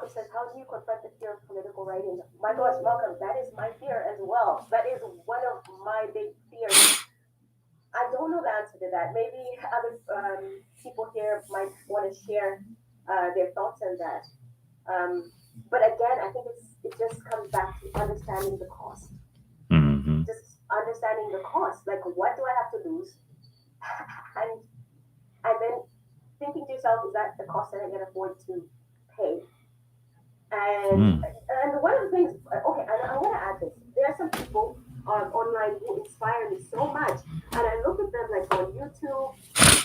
Malcolm says, how do you confront the fear of political writing? My gosh, Malcolm, that is my fear as well. That is one of my big fears. I don't know the answer to that. Maybe other people here might want to share their thoughts on that. But again, I think it just comes back to understanding the cost. Hmm. Just understanding the cost. Like, what do I have to lose? And then thinking to yourself, is that the cost that I can afford to pay? Mm. And one of the things, okay, and I want to add this. There are some people online who inspire me so much, and I look at them like on YouTube,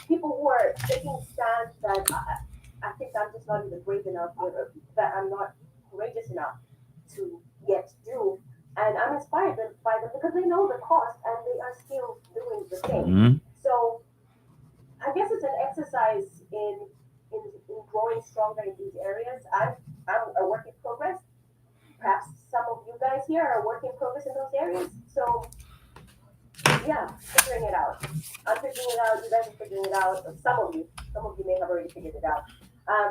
people who are taking stands that I think I'm just not even brave enough, or that I'm not courageous enough to yet do. And I'm inspired by them because they know the cost and they are still doing the thing. Hmm. So I guess it's an exercise in growing stronger in these areas. I'm a work in progress. Perhaps some of you guys here are a work in progress in those areas. So yeah, figuring it out. I'm figuring it out. You guys are figuring it out. Some of you may have already figured it out.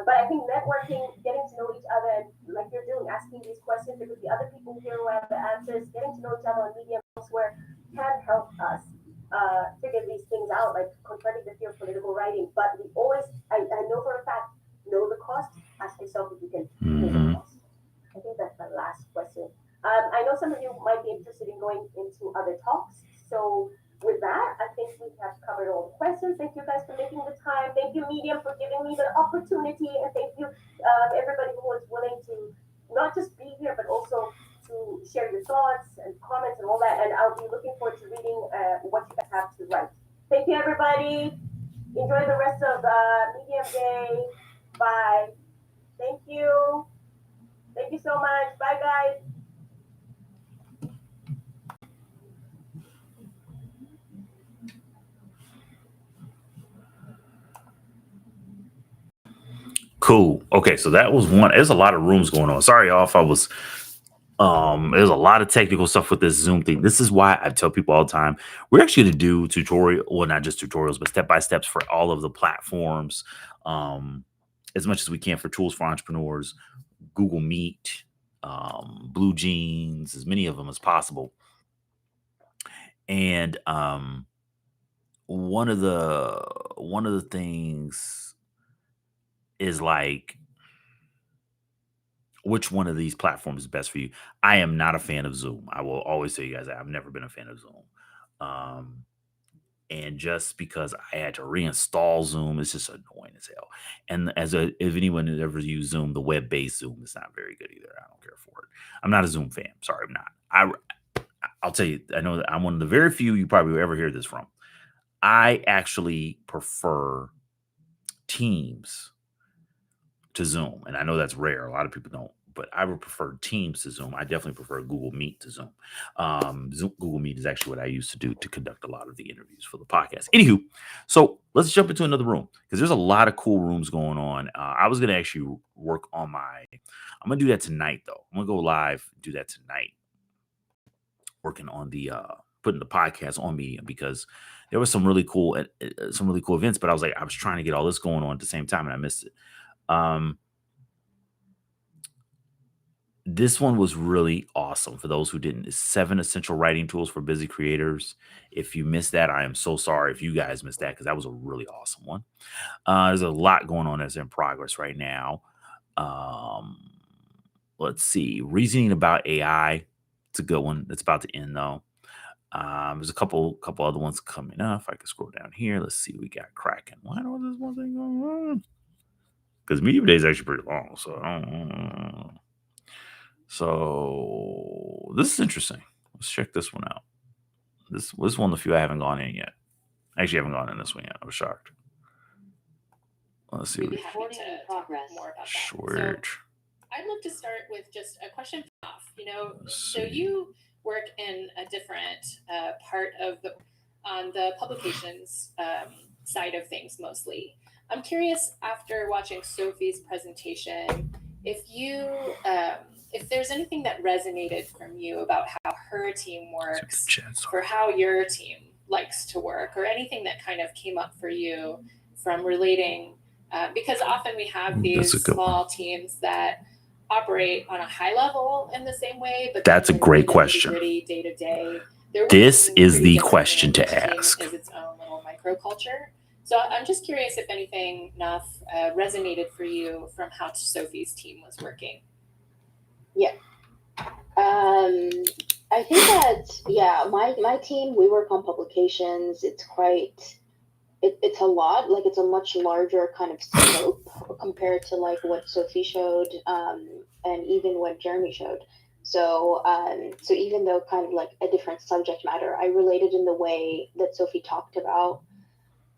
But I think networking, getting to know each other, and like you're doing, asking these questions because the other people here who have the answers, getting to know each other on Medium elsewhere can help us figure these things out, like confronting the fear of political writing. But we always, I know for a fact, know the cost. Ask yourself if you can pay the Hmm. cost. I think that's my last question. I know some of you might be interested in going into other talks. So with that, I think we have covered all the questions. Thank you guys for making the time. Thank you, Medium, for giving me the opportunity. And thank you, everybody who was willing to not just be here, but also to share your thoughts and comments and all that. And I'll be looking forward to reading what you guys have to write. Thank you, everybody. Enjoy the rest of Medium Day. Bye. Thank you. Thank you so much. Bye, guys. Cool. Okay, so that was one. There's a lot of rooms going on. Sorry, y'all, if I was. There's a lot of technical stuff with this Zoom thing. This is why I tell people all the time we're actually going to do tutorial, well, not just tutorials, but step by steps for all of the platforms, um, as much as we can for tools for entrepreneurs, Google Meet, Blue Jeans, as many of them as possible. And one of the things is like which one of these platforms is best for you. I am not a fan of Zoom. I will always tell you guys that I've never been a fan of Zoom. Um, and just because I had to reinstall Zoom, it's just annoying as hell. And if anyone has ever used Zoom, the web-based Zoom is not very good either. I don't care for it. I'm not a Zoom fan. Sorry, I'm not. I'll tell you. I know that I'm one of the very few you probably will ever hear this from. I actually prefer Teams to Zoom. And I know that's rare. A lot of people don't, but I would prefer Teams to Zoom. I definitely prefer Google Meet to Zoom. Google Meet is actually what I used to do to conduct a lot of the interviews for the podcast. Anywho, so let's jump into another room because there's a lot of cool rooms going on. I was going to actually work on I'm going to do that tonight though. I'm going to go live, do that tonight, working on putting the podcast on Medium because there was some really cool events, but I was trying to get all this going on at the same time and I missed it. Um, this one was really awesome for those who didn't. It's 7 essential writing tools for busy creators. If you missed that, I am so sorry if you guys missed that because that was a really awesome one. There's a lot going on that's in progress right now. Um, let's see. Reasoning about AI. It's a good one. It's about to end though. There's a couple other ones coming up. If I can scroll down here, let's see. We got cracking. Why don't this one thing going on? Because Medium Day is actually pretty long, so I don't. So this is interesting. Let's check this one out. This was one of the few I haven't gone in yet. Actually, I haven't gone in this one yet. I was shocked. Let's see. We'd be happy to talk more about that. Short. So I'd love to start with just a question off. So you work in a different part of on the publications side of things mostly. I'm curious, after watching Sophie's presentation, if there's anything that resonated from you about how her team works for how your team likes to work, or anything that kind of came up for you from relating, because often we have these small teams that operate on a high level in the same way, but that's a great question. Day to day, this is the question to ask. Is its own little microculture. So I'm just curious if anything, Naf, resonated for you from how Sophie's team was working. Yeah. I think that, yeah, my team, we work on publications. It's it's a lot, like it's a much larger kind of scope compared to like what Sophie showed, and even what Jeremy showed. So even though kind of like a different subject matter, I related in the way that Sophie talked about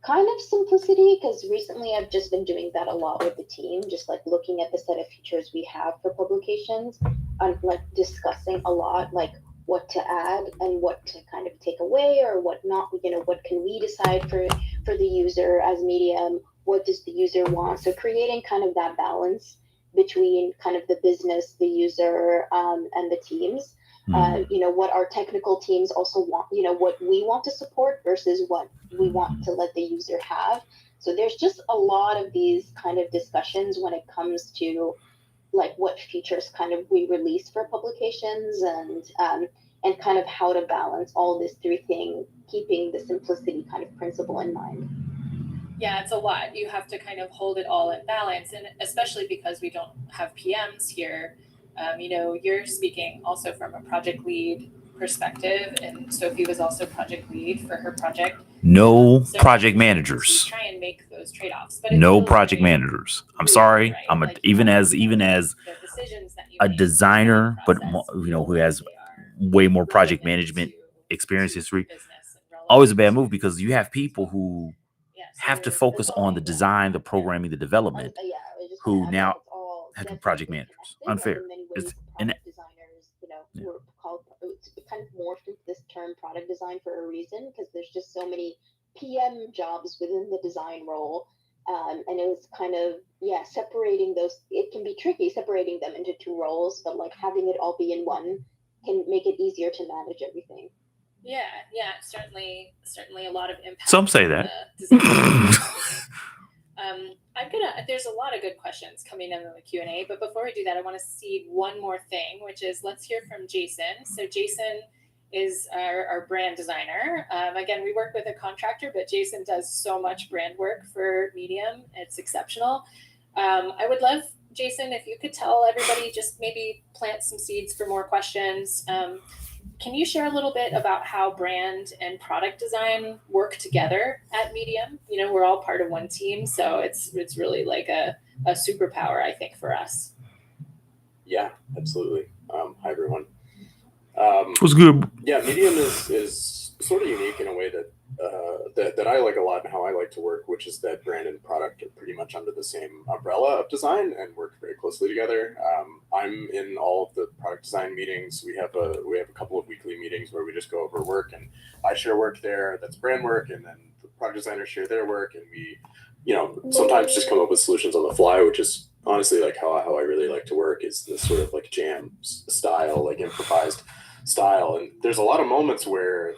kind of simplicity, because recently I've just been doing that a lot with the team, just like looking at the set of features we have for publications and like discussing a lot like what to add and what to kind of take away or what not, what can we decide for the user as medium, what does the user want, so creating kind of that balance between kind of the business, the user, and the teams. What our technical teams also want, what we want to support versus what we want to let the user have. So there's just a lot of these kind of discussions when it comes to like what features kind of we release for publications and kind of how to balance all this through thing, keeping the simplicity kind of principle in mind. Yeah, it's a lot. You have to kind of hold it all in balance, and especially because we don't have PMs here. You're speaking also from a project lead perspective, and Sophie was also project lead for her project. No project managers. So try and make those trade-offs, but no project managers. I'm sorry. Right? I'm even as a designer, but who has way more project management experience history. Always a bad move because you have people who have to focus on the design, the programming, the development, who now have to be project managers. Unfair. Designers, were called, it's kind of morphed into this term product design for a reason, because there's just so many PM jobs within the design role. And it was kind of, separating those, it can be tricky separating them into two roles, but like having it all be in one can make it easier to manage everything. Yeah, certainly a lot of impact. Some say that. There's a lot of good questions coming in the Q&A, but before we do that, I want to see one more thing, which is let's hear from Jason. So Jason is our brand designer. Again, we work with a contractor, but Jason does so much brand work for Medium. It's exceptional. I would love, Jason, if you could tell everybody, just maybe plant some seeds for more questions. Can you share a little bit about how brand and product design work together at Medium? We're all part of one team, so it's really like a superpower, I think, for us. Yeah, absolutely. Hi, everyone. What's good? Yeah, Medium is sort of unique in a way that I like a lot and how I like to work, which is that brand and product are pretty much under the same umbrella of design and work very closely together. I'm in all of the product design meetings. We have a couple of weekly meetings where we just go over work, and I share work there that's brand work, and then the product designers share their work, and we, sometimes just come up with solutions on the fly, which is honestly like how I really like to work, is this sort of like jam style, like improvised style. And there's a lot of moments where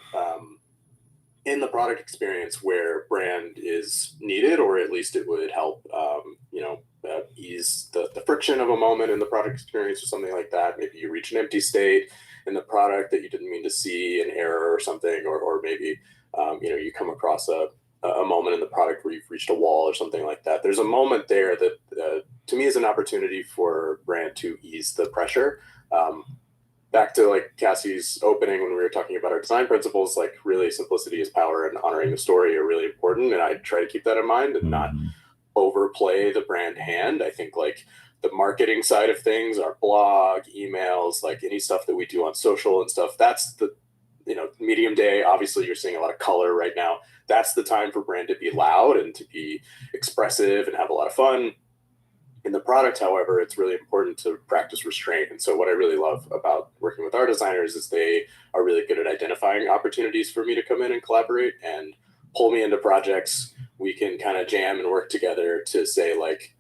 in the product experience where brand is needed, or at least it would help ease the friction of a moment in the product experience or something like that. Maybe you reach an empty state in the product that you didn't mean to see, an error or something, or maybe you come across a moment in the product where you've reached a wall or something like that. There's a moment there that to me is an opportunity for brand to ease the pressure. Back to like Cassie's opening when we were talking about our design principles, like really simplicity is power and honoring the story are really important. And I try to keep that in mind and not overplay the brand hand. I think like the marketing side of things, our blog, emails, like any stuff that we do on social and stuff, that's the, Medium day. Obviously you're seeing a lot of color right now. That's the time for brand to be loud and to be expressive and have a lot of fun. In the product, however, it's really important to practice restraint. And so what I really love about working with our designers is they are really good at identifying opportunities for me to come in and collaborate and pull me into projects. We can kind of jam and work together to say like,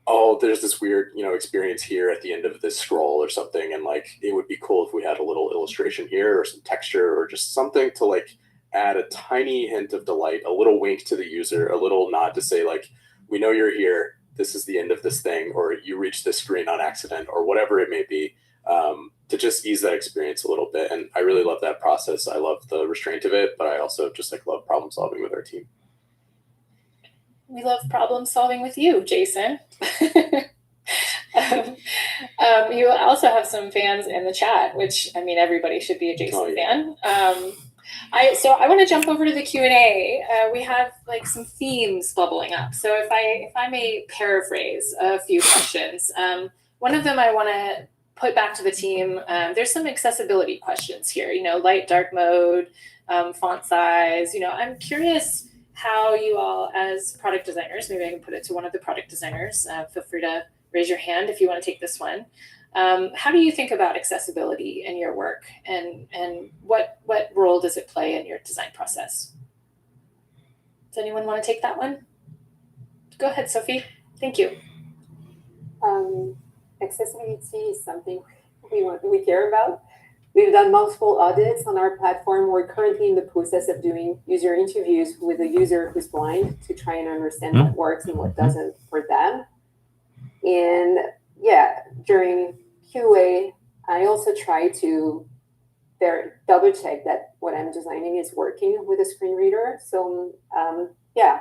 oh, there's this weird, experience here at the end of this scroll or something. And like, it would be cool if we had a little illustration here or some texture or just something to like add a tiny hint of delight, a little wink to the user, a little nod to say like, we know you're here. this is the end of this thing, or you reach this screen on accident, or whatever it may be, to just ease that experience a little bit. And I really love that process. I love the restraint of it, but I also just like love problem solving with our team. We love problem solving with you, Jason. You also have some fans in the chat, which, I mean, everybody should be a Jason fan. So I want to jump over to the Q&A. We have like some themes bubbling up. So if I may paraphrase a few questions, one of them I want to put back to the team. There's some accessibility questions here, light, dark mode, font size. I'm curious how you all as product designers, maybe I can put it to one of the product designers, feel free to raise your hand if you want to take this one. How do you think about accessibility in your work, and what role does it play in your design process? Does anyone want to take that one? Go ahead, Sophie. Thank you. Accessibility is something we care about. We've done multiple audits on our platform. We're currently in the process of doing user interviews with a user who's blind to try and understand what works and what doesn't for them. And yeah, during QA, I also try to double check that what I'm designing is working with a screen reader. So yeah,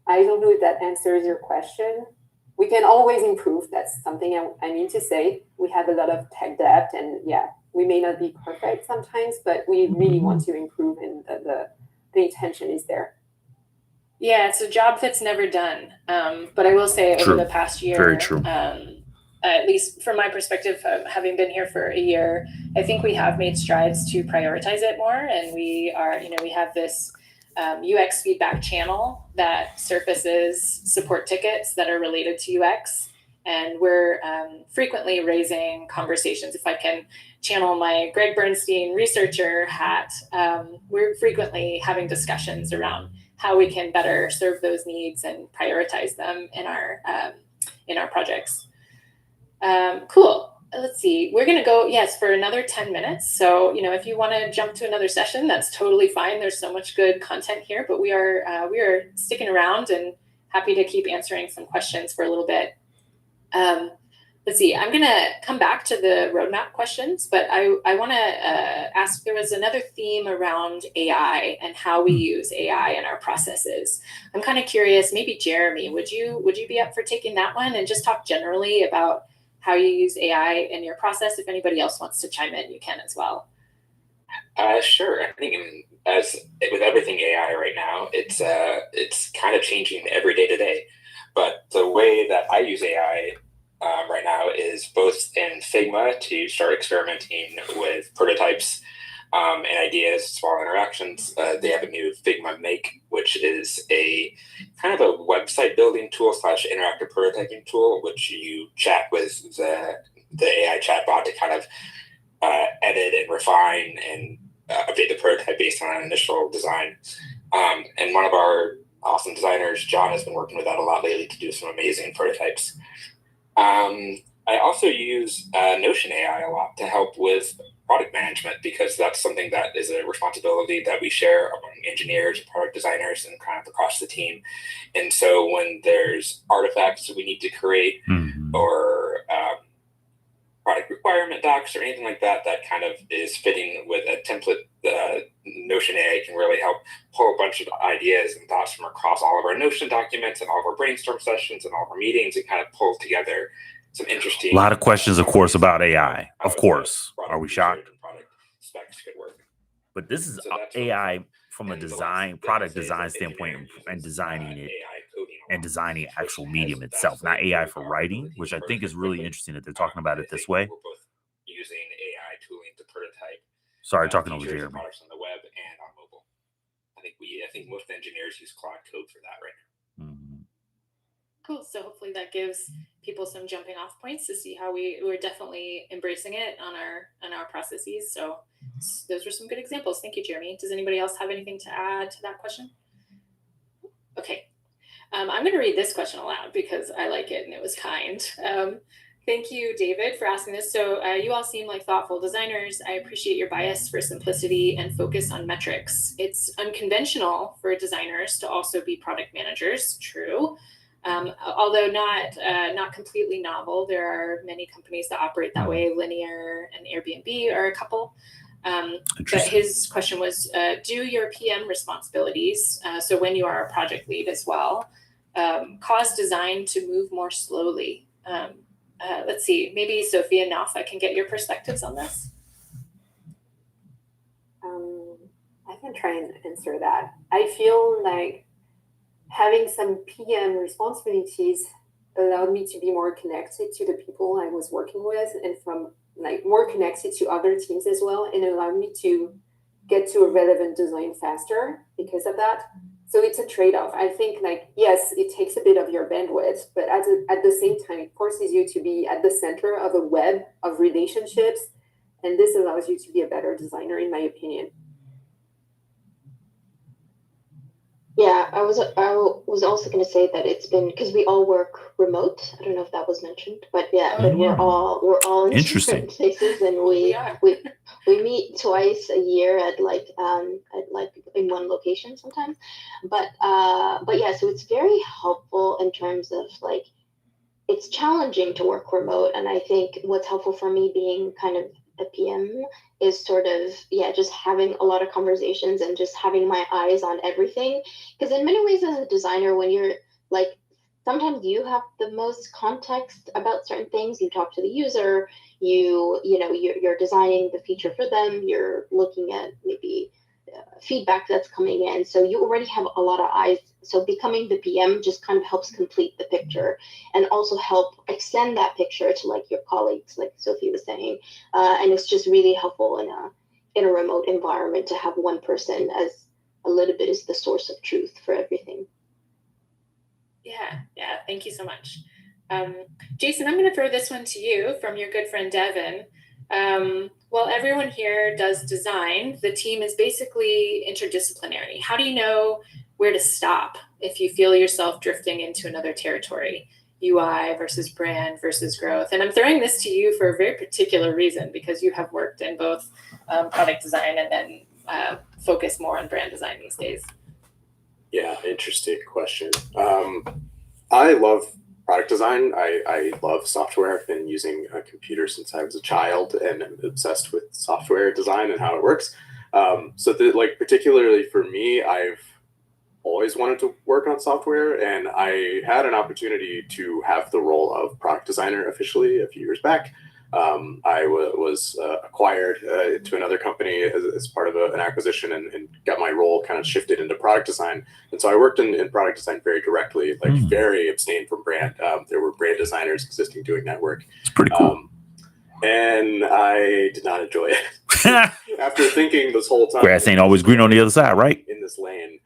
I don't know if that answers your question. We can always improve. That's something I need to say. We have a lot of tech debt, and yeah, we may not be perfect sometimes, but we really want to improve, and the intention is there. Yeah, it's a job that's never done. But I will say over the past year, very true. At least from my perspective, having been here for a year, I think we have made strides to prioritize it more. And we are, we have this UX feedback channel that surfaces support tickets that are related to UX. And we're frequently raising conversations. If I can channel my Greg Bernstein researcher hat, we're frequently having discussions around how we can better serve those needs and prioritize them in our projects. Cool. Let's see. We're going to go, for another 10 minutes. So, if you want to jump to another session, that's totally fine. There's so much good content here, but we are sticking around and happy to keep answering some questions for a little bit. Let's see. I'm going to come back to the roadmap questions, but I want to ask, there was another theme around AI and how we use AI in our processes. I'm kind of curious, maybe Jeremy, would you be up for taking that one and just talk generally about how you use AI in your process? If anybody else wants to chime in, you can as well. Sure. I think as with everything AI right now, it's kind of changing every day to day. But the way that I use AI right now is both in Figma to start experimenting with prototypes and ideas, small interactions. They have a new Figma Make, which is a kind of a website building tool / interactive prototyping tool, which you chat with the AI chatbot to kind of edit and refine and update the prototype based on an initial design. And one of our awesome designers, John, has been working with that a lot lately to do some amazing prototypes. I also use Notion AI a lot to help with product management, because that's something that is a responsibility that we share among engineers, product designers, and kind of across the team. And so when there's artifacts we need to create or product requirement docs or anything like that, that kind of is fitting with a template, Notion AI can really help pull a bunch of ideas and thoughts from across all of our Notion documents and all of our brainstorm sessions and all of our meetings, and kind of pull together some interesting. A lot of questions, of course, about AI. Of course. Are we shocked? Specs could work. But this is AI from a product design standpoint, and designing it and designing actual medium itself, not AI for writing, which I think is really interesting that they're talking about it this way. We're both using AI tooling to prototype. Sorry, talking over Jeremy. Products on the web and on mobile. I think most engineers use Claude Code for that right now. Mm-hmm. Cool. So hopefully that gives people some jumping off points to see how we're definitely embracing it on our processes. So those were some good examples. Thank you, Jeremy. Does anybody else have anything to add to that question? Okay. I'm going to read this question aloud because I like it and it was kind. Thank you, David, for asking this. So you all seem like thoughtful designers. I appreciate your bias for simplicity and focus on metrics. It's unconventional for designers to also be product managers. True. Although not completely novel. There are many companies that operate that way. Linear and Airbnb are a couple. But his question was, do your PM responsibilities, so when you are a project lead as well, cause design to move more slowly? Let's see, maybe Sophia and Naf, I can get your perspectives on this. I can try and answer that. I feel like having some PM responsibilities allowed me to be more connected to the people I was working with, and from like more connected to other teams as well, and allowed me to get to a relevant design faster because of that. So it's a trade-off. I think, like, yes, it takes a bit of your bandwidth, but at the same time, it forces you to be at the center of a web of relationships, and this allows you to be a better designer, in my opinion. Yeah, I was also going to say that it's been, because we all work remote. I don't know if that was mentioned, but yeah, but we're all in different places, and we meet twice a year at like in one location sometimes. But yeah, so it's very helpful in terms of like, it's challenging to work remote, and I think what's helpful for me being kind of a PM is sort of, yeah, just having a lot of conversations and just having my eyes on everything. Because in many ways as a designer, when you're like, sometimes you have the most context about certain things. You talk to the user, you're designing the feature for them, you're looking at maybe feedback that's coming in, so you already have a lot of eyes. So becoming the PM just kind of helps complete the picture, and also help extend that picture to like your colleagues, like Sophie was saying, and it's just really helpful in a remote environment to have one person as a little bit is the source of truth for everything. Yeah, thank you so much. Jason, I'm going to throw this one to you from your good friend Devin. Well, everyone here does design. The team is basically interdisciplinary. How do you know where to stop if you feel yourself drifting into another territory? UI versus brand versus growth. And I'm throwing this to you for a very particular reason, because you have worked in both product design and then focus more on brand design these days. Yeah, interesting question. I love product design. I love software. I've been using a computer since I was a child, and I'm obsessed with software design and how it works. Particularly for me, I've always wanted to work on software, and I had an opportunity to have the role of product designer officially a few years back. I was acquired to another company as part of an acquisition, and got my role kind of shifted into product design. And so I worked in product design very directly, like very abstained from brand. There were brand designers existing doing that work. It's pretty cool. And I did not enjoy it. After thinking this whole time, grass ain't always green on the other side, right? In this lane,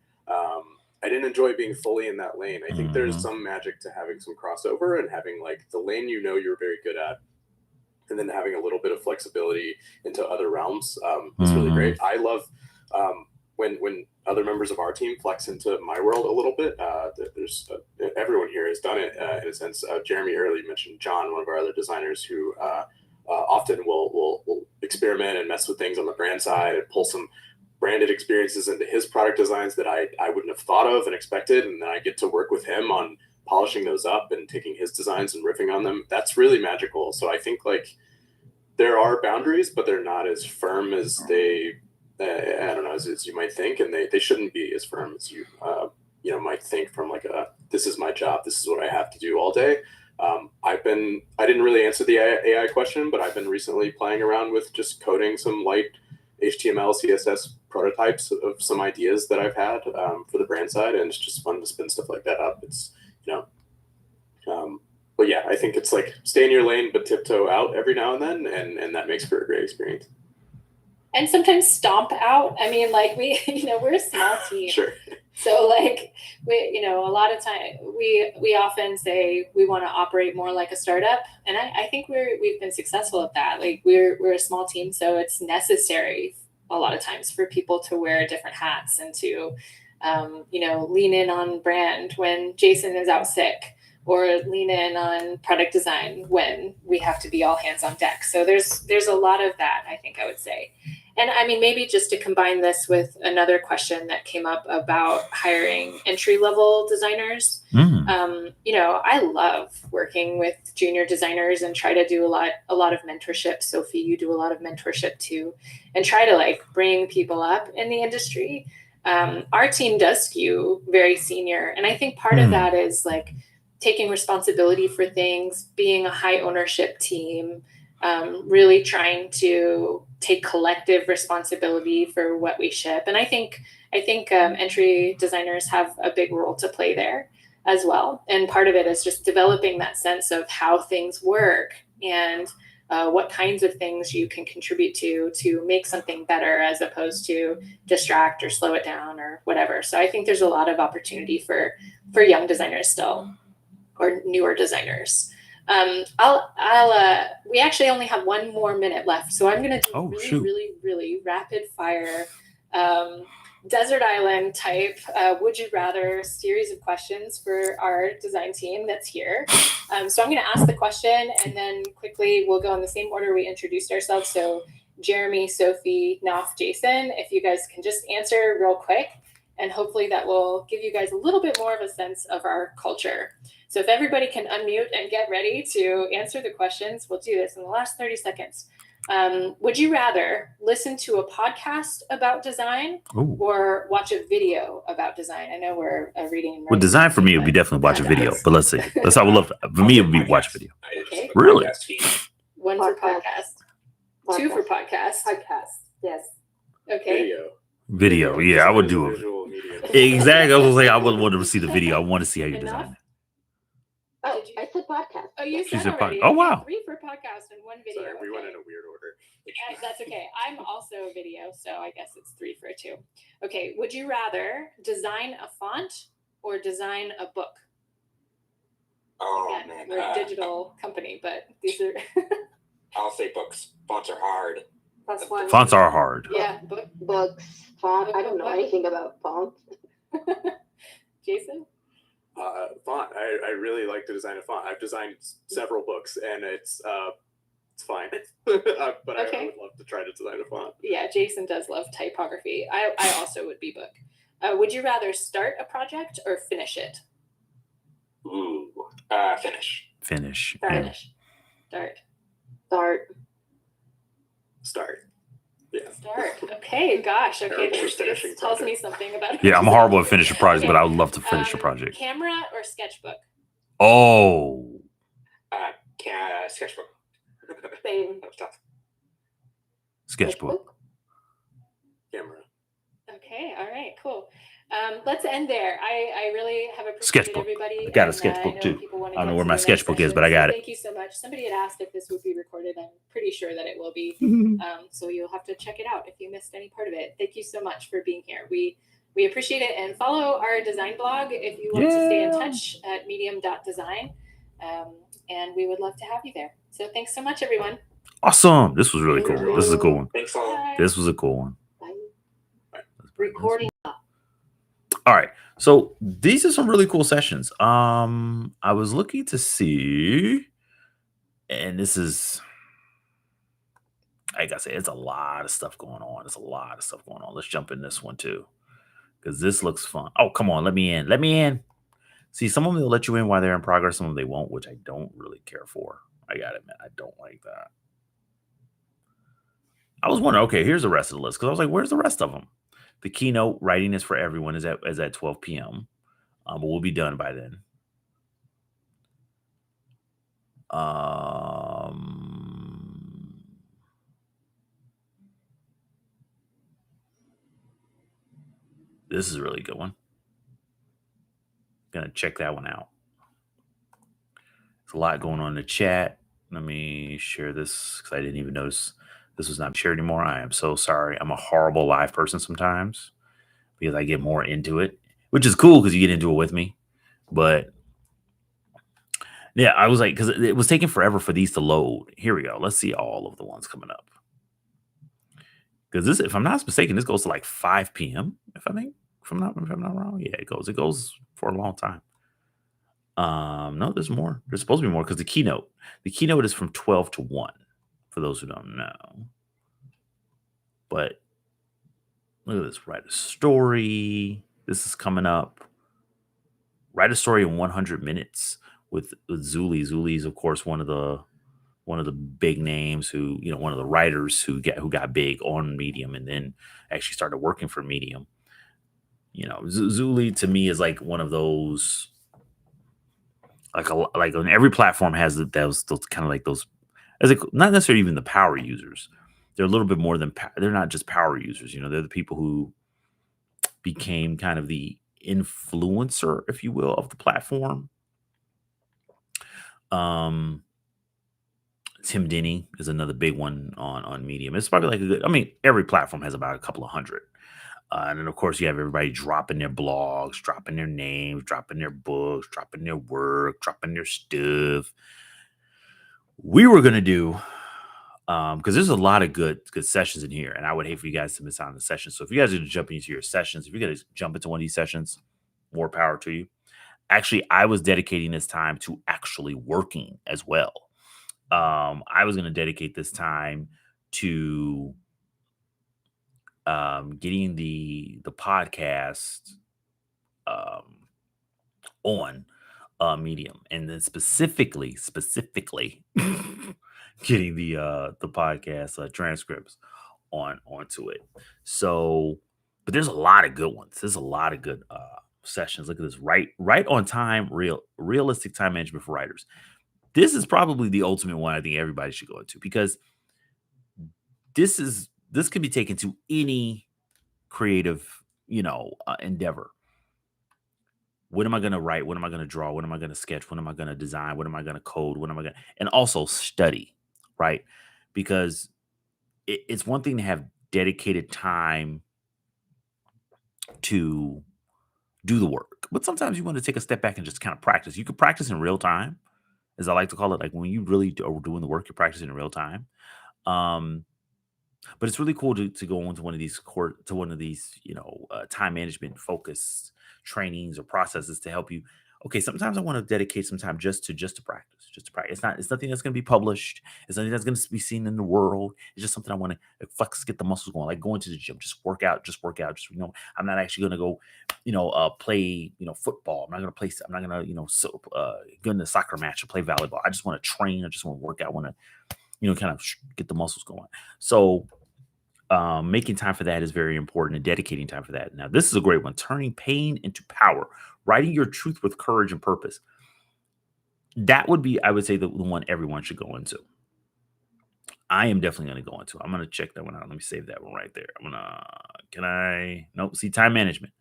I didn't enjoy being fully in that lane. I think there's some magic to having some crossover and having like the lane you're very good at, and then having a little bit of flexibility into other realms is really great. I love when other members of our team flex into my world a little bit. There's everyone here has done it in a sense. Jeremy earlier mentioned John, one of our other designers, who often will experiment and mess with things on the brand side and pull some branded experiences into his product designs that I wouldn't have thought of and expected. And then I get to work with him on polishing those up and taking his designs and riffing on them. That's really magical. So I think like there are boundaries, but they're not as firm as they, I don't know, as you might think. And they shouldn't be as firm as you might think from like this is my job. This is what I have to do all day. I didn't really answer the AI question, but I've been recently playing around with just coding some light HTML, CSS prototypes of some ideas that I've had for the brand side, and it's just fun to spin stuff like that up. It's but yeah, I think it's like stay in your lane but tiptoe out every now and then, and that makes for a great experience. And sometimes stomp out. I mean, like we're a small team. Sure. So like a lot of time we often say we want to operate more like a startup, and I think we've been successful at that. Like we're a small team, so it's necessary a lot of times for people to wear different hats and to lean in on brand when Jason is out sick, or lean in on product design when we have to be all hands on deck. So there's a lot of that, I think I would say. And I mean, maybe just to combine this with another question that came up about hiring entry-level designers. You know, I love working with junior designers and try to do a lot of mentorship. Sophie, you do a lot of mentorship too, and try to like bring people up in the industry. Our team does skew very senior, and I think part of that is like taking responsibility for things, being a high ownership team, really trying to take collective responsibility for what we ship. And I think entry designers have a big role to play there as well. And part of it is just developing that sense of how things work and what kinds of things you can contribute to make something better, as opposed to distract or slow it down or whatever. So I think there's a lot of opportunity for young designers still, or newer designers. We actually only have 1 more minute left, so I'm going to do really rapid fire, desert island type, would you rather series of questions for our design team that's here. So I'm going to ask the question, and then quickly we'll go in the same order we introduced ourselves. So Jeremy, Sophie, Naf, Jason, if you guys can just answer real quick, and hopefully that will give you guys a little bit more of a sense of our culture. So if everybody can unmute and get ready to answer the questions, we'll do this in the last 30 seconds. Would you rather listen to a podcast about design or watch a video about design? I know we're reading. Well, design for me would be definitely watch a video, but let's see. That's how we love. For me, it would be watch video. Okay. Really? 1 for podcast. 2 for podcast. Podcast. Yes. Okay. Video. Yeah, I would do it. Exactly. I was like, I would want to see the video. I want to see how you design it. Oh, I said podcast. Oh, you She said said already. Oh, wow. 3 for podcast and 1 video. Sorry, we went in a weird order. That's okay. I'm also a video, so I guess it's 3 for 2. Okay. Would you rather design a font or design a book? Oh, Again, man. we're a digital company, but these are. I'll say books. Fonts are hard. That's one. Fonts are hard. Yeah. Books, font. I don't know anything about fonts. Jason? Font. I really like to design a font. I've designed several books, and it's fine. But Okay. I would love to try to design a font. Yeah, Jason does love typography. I also would be book. Would you rather start a project or finish it? Ooh. Finish. Finish. Finish. Start. Start. Yeah. Start. Okay, gosh. Okay, Terrible this finishing tells me project. something about Yeah, I'm horrible at finishing projects, Okay. but I would love to finish a project. Camera or sketchbook? Oh, Sketchbook. Same. That was tough. sketchbook. Camera. Okay, all right, cool. Let's end there. I really have appreciated Sketchbook. everybody. I got a and, sketchbook, know too. people wanna I don't know get where to my the next sketchbook is, but I session, got so it. Thank you so much. Somebody had asked if this would be recorded. I'm pretty sure that it will be. So you'll have to check it out if you missed any part of it. Thank you so much for being here. We appreciate it, and follow our design blog if you want to stay in touch at medium.design. And we would love to have you there. So thanks so much, everyone. Awesome. This was really cool. This is a cool one. Thanks all. Bye. This was a cool one. Recording. All right. So these are some really cool sessions. I was looking to see, and this is, like I said, it's a lot of stuff going on. Let's jump in this one too, because this looks fun. Oh, come on. Let me in. See, some of them will let you in while they're in progress. Some of them they won't, which I don't really care for. I gotta admit, I don't like that. I was wondering, okay, here's the rest of the list, because I was like, where's the rest of them? The keynote writing is for everyone is at 12 p.m. But we'll be done by then. This is a really good one. Gonna check that one out. There's a lot going on in the chat. Let me share this because I didn't even notice this was not shared anymore. I am so sorry. I'm a horrible live person sometimes because I get more into it, which is cool because you get into it with me. But yeah, I was like, because it was taking forever for these to load. Here we go. Let's see all of the ones coming up. Because this, if I'm not mistaken, this goes to like 5 p.m. If I'm not wrong. Yeah, it goes for a long time. No, there's more. There's supposed to be more because the keynote is from 12 to 1. For those who don't know. But look at this. Write a story. This is coming up. Write a story in 100 minutes with Zuli. Zuli is, of course, one of the big names who, one of the writers who got big on Medium and then actually started working for Medium. Zuli to me is like one of those, like on every platform has those kind of like those, as not necessarily even the power users. They're a little bit more than they're not just power users. They're the people who became kind of the influencer, if you will, of the platform. Tim Denny is another big one on Medium. It's probably like a good, I mean, every platform has about a couple of hundred. And then, of course, you have everybody dropping their blogs, dropping their names, dropping their books, dropping their work, dropping their stuff. We were going to do, because there's a lot of good sessions in here, and I would hate for you guys to miss out on the sessions. So if you guys are jumping into your sessions, if you're going to jump into one of these sessions, more power to you. Actually, I was dedicating this time to actually working as well. I was going to dedicate this time to getting the podcast on Medium, and then specifically getting the podcast transcripts onto it. So, but there's a lot of good ones. There's a lot of good sessions. Look at this, right on time, realistic time management for writers. This is probably the ultimate one I think everybody should go into, because this can be taken to any creative, endeavor. What am I going to write? What am I going to draw? What am I going to sketch? What am I going to design? What am I going to code? What am I going to, and also study, right? Because it's one thing to have dedicated time to do the work, but sometimes you want to take a step back and just kind of practice. You could practice in real time, as I like to call it. Like when you really are doing the work, you're practicing in real time. But it's really cool to go into one of these time management focused trainings or processes to help you. Okay, sometimes I want to dedicate some time just to practice, It's nothing that's going to be published. It's nothing that's going to be seen in the world. It's just something I want to flex, get the muscles going, like going to the gym, just work out. I'm not actually going to go, play, football. I'm not going to play. I'm not going to, go in the soccer match or play volleyball. I just want to train. I just want to work out. I want to, kind of get the muscles going. So making time for that is very important, and dedicating time for that. Now, this is a great one. Turning pain into power. Writing your truth with courage and purpose. That would be, I would say, the one everyone should go into. I am definitely going to go into. I'm going to check that one out. Let me save that one right there. Nope. See, time management.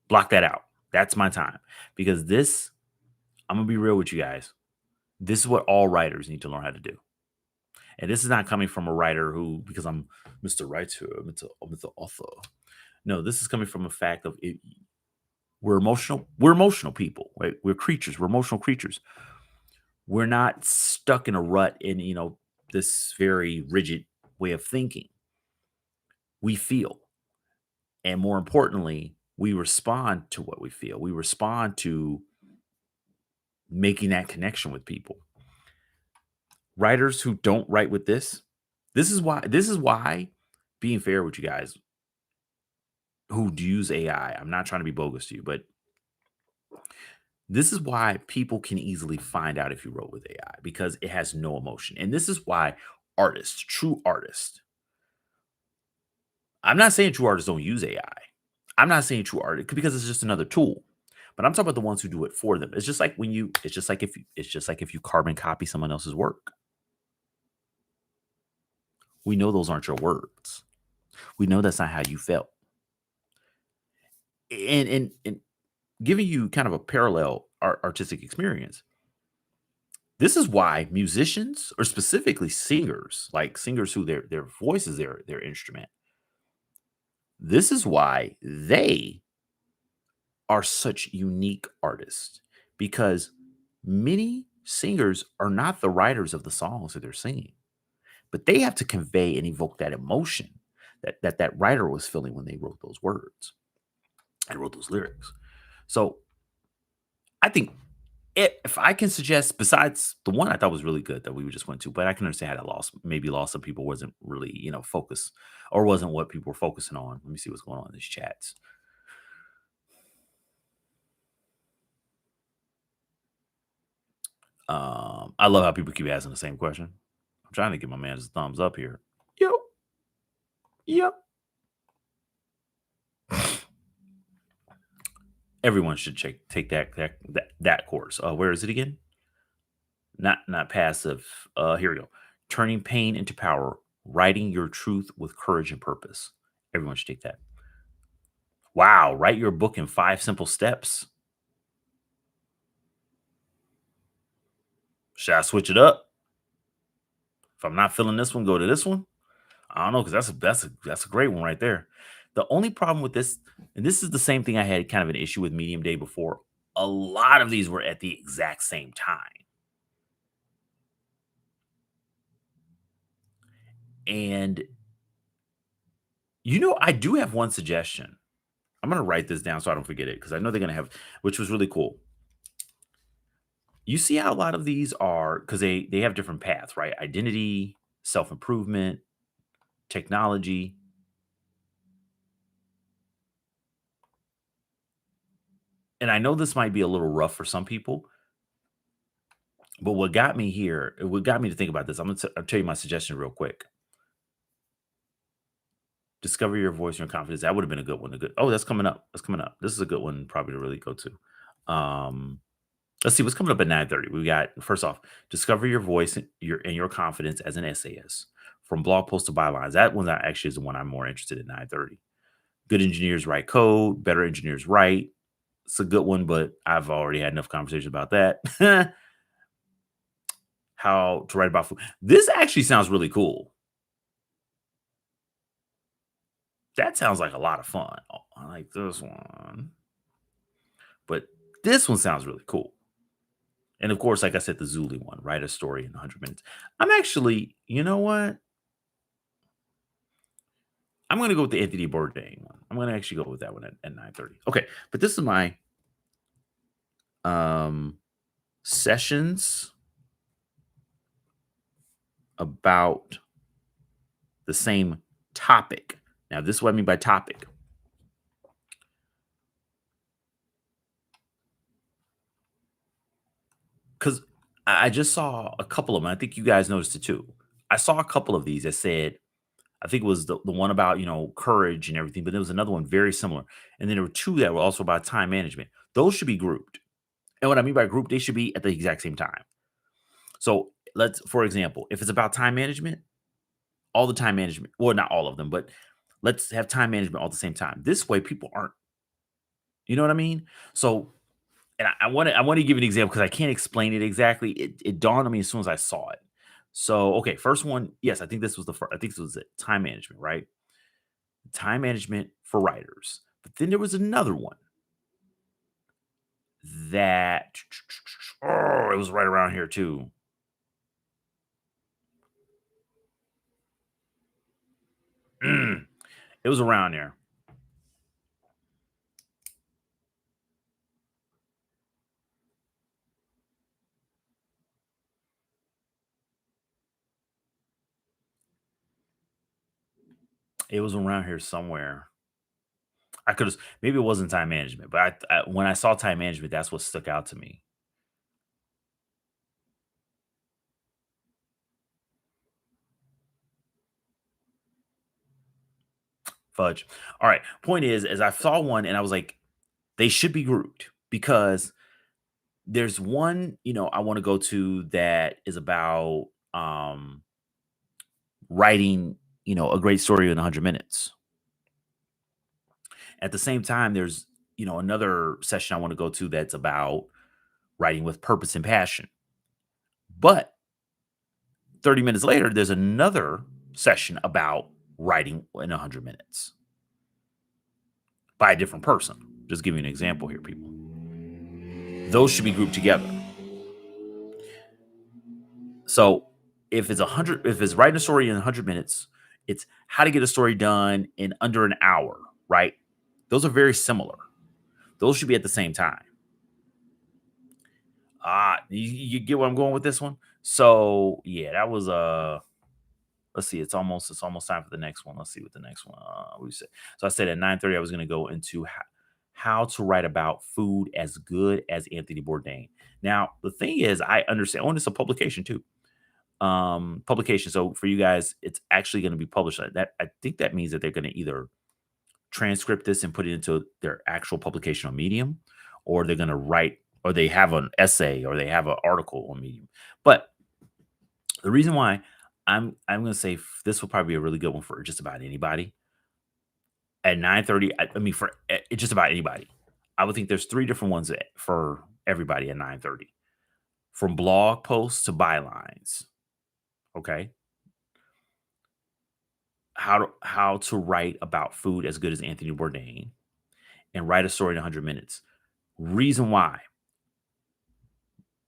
Block that out. That's my time. Because this, I'm going to be real with you guys. This is what all writers need to learn how to do. And this is not coming from a writer who, because I'm Mr. Writer, I'm Mr. Author. No, this is coming from a fact of it. We're emotional. We're emotional people, right? We're creatures. We're emotional creatures. We're not stuck in a rut in, this very rigid way of thinking. We feel. And more importantly, we respond to what we feel. We respond to making that connection with people. Writers who don't write with this is why, being fair with you guys who use AI, I'm not trying to be bogus to you, but this is why people can easily find out if you wrote with AI, because it has no emotion. And this is why true artists, I'm not saying true artists don't use AI. I'm not saying true artists, because it's just another tool. But I'm talking about the ones who do it for them. It's just like if you carbon copy someone else's work. We know those aren't your words. We know that's not how you felt. And giving you kind of a parallel artistic experience. This is why musicians, or specifically singers, like singers who their voice is their instrument. This is why they are such unique artists, because many singers are not the writers of the songs that they're singing, but they have to convey and evoke that emotion that writer was feeling when they wrote those words and wrote those lyrics. So I think if I can suggest, besides the one I thought was really good that we just went to, but I can understand how that maybe lost some people, wasn't really, focused, or wasn't what people were focusing on. Let me see what's going on in these chats. I love how people keep asking the same question. I'm trying to give my man his thumbs up here. Yep. Everyone should take that course. Where is it again? Not passive. Here we go. Turning pain into power. Writing your truth with courage and purpose. Everyone should take that. Wow. Write your book in 5 simple steps. Should I switch it up? If I'm not feeling this one, go to this one. I don't know, because that's a great one right there. The only problem with this, and this is the same thing I had kind of an issue with Medium Day before. A lot of these were at the exact same time. And, I do have one suggestion. I'm going to write this down so I don't forget it, because I know they're going to have, which was really cool. You see how a lot of these are, because they have different paths, right? Identity, self-improvement, technology. And I know this might be a little rough for some people, but what got me to think about this, I'll tell you my suggestion real quick. Discover your voice and your confidence. That would have been a good one. Oh, that's coming up. This is a good one probably to really go to. Let's see what's coming up at 9:30. We got, first off, discover your voice and your confidence as an essayist, from blog posts to bylines. That one actually is the one I'm more interested in. 9:30. Good engineers write code. Better engineers write. It's a good one, but I've already had enough conversation about that. How to write about food. This actually sounds really cool. That sounds like a lot of fun. Oh, I like this one. But this one sounds really cool. And of course, like I said, the Zuli one, write a story in 100 minutes. I'm actually, you know what? I'm going to go with the Anthony Bourdain one. I'm going to actually go with that one at 9:30. Okay, but this is my sessions about the same topic. Now, this is what I mean by topic. Because I just saw a couple of them. I think you guys noticed it too. I saw a couple of these that said, I think it was the one about, courage and everything, but there was another one very similar. And then there were 2 that were also about time management. Those should be grouped. And what I mean by group, they should be at the exact same time. So for example, if it's about time management, all the time management, well, not all of them, but let's have time management all at the same time. This way people aren't, you know what I mean? So, and I want to give an example because I can't explain it exactly. It dawned on me as soon as I saw it. So, okay, first one, yes, I think this was I think this was it. Time management, right? Time management for writers. But then there was another one that, it was right around here too. It was around there. It was around here somewhere. I could have, maybe it wasn't time management, but when I saw time management, that's what stuck out to me. Fudge. All right. Point is, as I saw one and I was like, they should be grouped because there's one, I want to go to that is about writing, a great story in 100 minutes. At the same time, there's, another session I want to go to that's about writing with purpose and passion. But 30 minutes later, there's another session about writing in 100 minutes by a different person. Just give you an example here, people. Those should be grouped together. So if it's writing a story in 100 minutes, it's how to get a story done in under an hour, right? Those are very similar. Those should be at the same time. You get where I'm going with this one. So yeah, that was let's see, it's almost time for the next one. Let's see what the next one we said. So I said at 9:30 I was going to go into how to write about food as good as Anthony Bourdain. Now the thing is, I understand. Oh, and it's a publication too. Publication. So for you guys, it's actually going to be published. That I think that means that they're going to either transcript this and put it into their actual publication on Medium, or they're going to write, or they have an essay, or they have an article on Medium. But the reason why I'm going to say this will probably be a really good one for just about anybody at 9:30. I mean, for just about anybody, I would think there's 3 different ones for everybody at 9:30, from blog posts to bylines. Okay, how to write about food as good as Anthony Bourdain and write a story in 100 minutes. Reason why.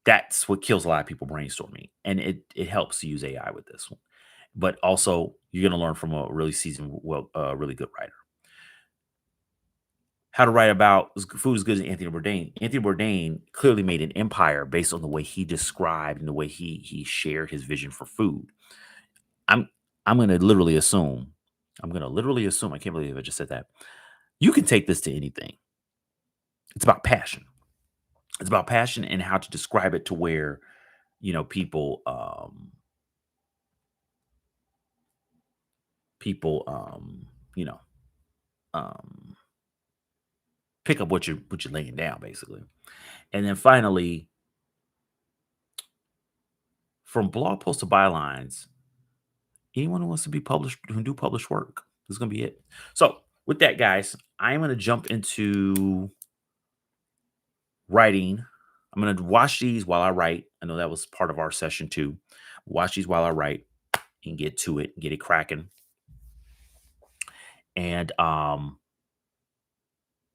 That's what kills a lot of people brainstorming, and it helps to use AI with this one. But also, you're going to learn from a really seasoned, really good writer. How to write about food as good as Anthony Bourdain. Anthony Bourdain clearly made an empire based on the way he described and the way he shared his vision for food. I'm going to literally assume. I can't believe I just said that. You can take this to anything. It's about passion. It's about passion and how to describe it to where, people pick up what you're laying down, basically. And then finally, from blog posts to bylines, anyone who wants to be published, who can do published work, this is going to be it. So with that, guys, I'm going to jump into writing. I'm going to watch these while I write. I know that was part of our session too. Watch these while I write and get to it, get it cracking. And I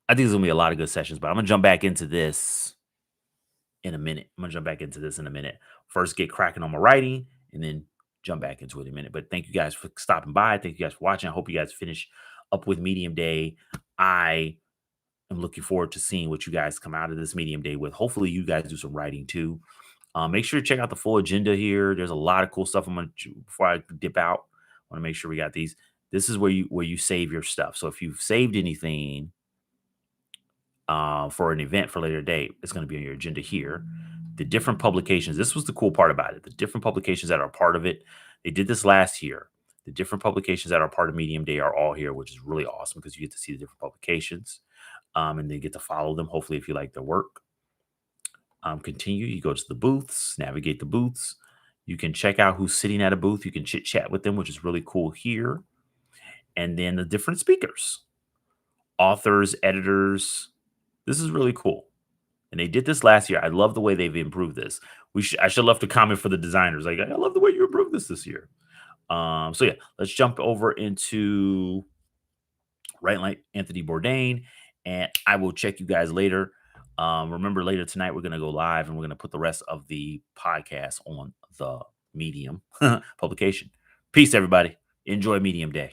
think there's going to be a lot of good sessions, but I'm going to jump back into this in a minute. First, get cracking on my writing and then jump back into it in a minute. But thank you guys for stopping by. Thank you guys for watching. I hope you guys finish up with Medium Day. I am looking forward to seeing what you guys come out of this Medium Day with. Hopefully you guys do some writing too. Make sure to check out the full agenda here. There's a lot of cool stuff. Before I dip out, I want to make sure we got these. This is where you save your stuff. So if you've saved anything for an event for later date, it's going to be on your agenda here. The different publications. This was the cool part about it. The different publications that are part of it. They did this last year. The different publications that are part of Medium Day are all here, which is really awesome because you get to see the different publications and then get to follow them. Hopefully, if you like their work. Continue. You go to the booths, navigate the booths. You can check out who's sitting at a booth. You can chit chat with them, which is really cool here. And then the different speakers, authors, editors. This is really cool. And they did this last year. I love the way they've improved this. I should love to comment for the designers. Like, I love the way you improved this year. So yeah, let's jump over into Writing Like Anthony Bourdain, and I will check you guys later. Remember, later tonight we're going to go live and we're going to put the rest of the podcast on the Medium publication. Peace, everybody. Enjoy Medium Day.